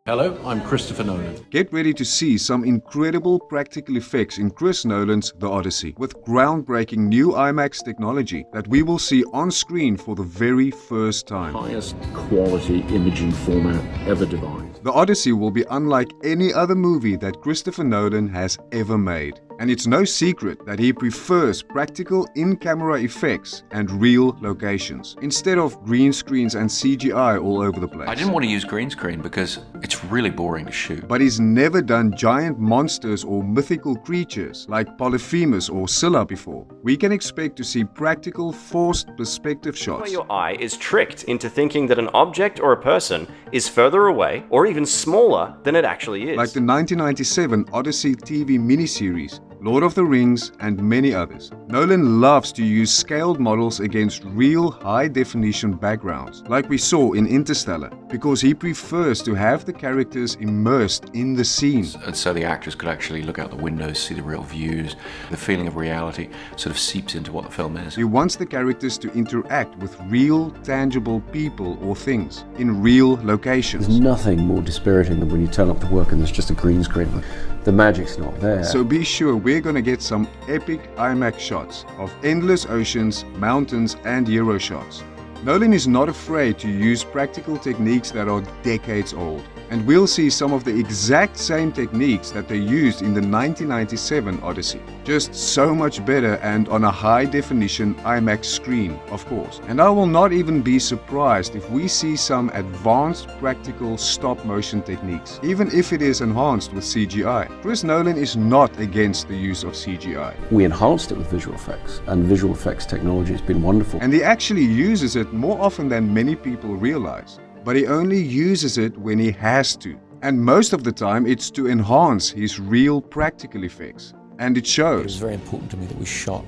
Hello, I'm Christopher Nolan. Get ready to see some incredible practical effects in Chris Nolan's The Odyssey, with groundbreaking new IMAX technology that we will see on screen for the very first time. Highest quality imaging format ever devised. The Odyssey will be unlike any other movie that Christopher Nolan has ever made. And it's no secret that he prefers practical in-camera effects and real locations, instead of green screens and CGI all over the place. I didn't want to use green screen because it's really boring to shoot. But he's never done giant monsters or mythical creatures like Polyphemus or Scylla before. We can expect to see practical, forced perspective shots. Where your eye is tricked into thinking that an object or a person is further away or even smaller than it actually is. Like the 1997 Odyssey TV miniseries, Lord of the Rings, and many others. Nolan loves to use scaled models against real high-definition backgrounds, like we saw in Interstellar, because he prefers to have the characters immersed in the scene. So the actors could actually look out the windows, see the real views. The feeling of reality sort of seeps into what the film is. He wants the characters to interact with real, tangible people or things in real locations. There's nothing more dispiriting than when you turn up to work and there's just a green screen. The magic's not there. So be sure we're gonna get some epic IMAX shots of endless oceans, mountains, and hero shots. Nolan is not afraid to use practical techniques that are decades old. And we'll see some of the exact same techniques that they used in the 1997 Odyssey. Just so much better and on a high-definition IMAX screen, of course. And I will not even be surprised if we see some advanced practical stop-motion techniques, even if it is enhanced with CGI. Chris Nolan is not against the use of CGI. We enhanced it with visual effects, and visual effects technology has been wonderful. And he actually uses it more often than many people realize. But he only uses it when he has to. And most of the time it's to enhance his real practical effects. And it It was shows. very important to me that we shot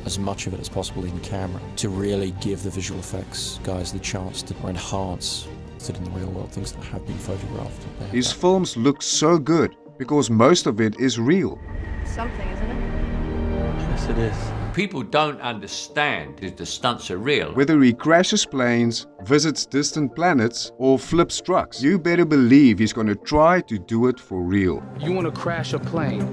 as much of it as possible in camera to really give the visual effects guys the chance to enhance it in the real world, things that have been photographed. His films look so good because most of it is real. Something, isn't it? Yes, it is. People don't understand that the stunts are real. Whether he crashes planes, visits distant planets, or flips trucks, you better believe he's gonna try to do it for real. You want to crash a plane,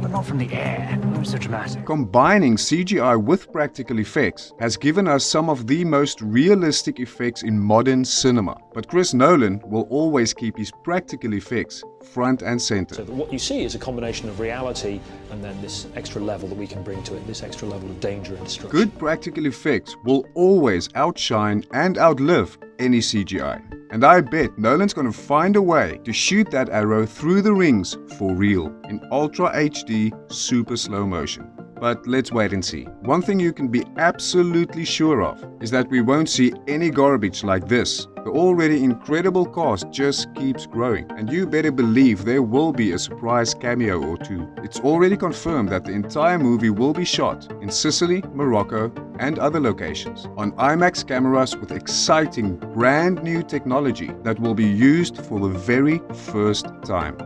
but not from the air. Why so dramatic? Combining CGI with practical effects has given us some of the most realistic effects in modern cinema. But Chris Nolan will always keep his practical effects front and center. So that what you see is a combination of reality and then this extra level that we can bring to it, this extra level of danger and destruction. Good practical effects will always outshine and outlive any CGI. And I bet Nolan's gonna find a way to shoot that arrow through the rings for real, in Ultra HD super slow motion. But let's wait and see. One thing you can be absolutely sure of is that we won't see any garbage like this. The already incredible cast just keeps growing, and you better believe there will be a surprise cameo or two. It's already confirmed that the entire movie will be shot in Sicily, Morocco, and other locations on IMAX cameras with exciting brand new technology that will be used for the very first time.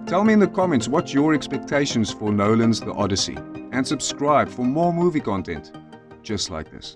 Tell me in the comments what's your expectations for Nolan's The Odyssey, and subscribe for more movie content just like this.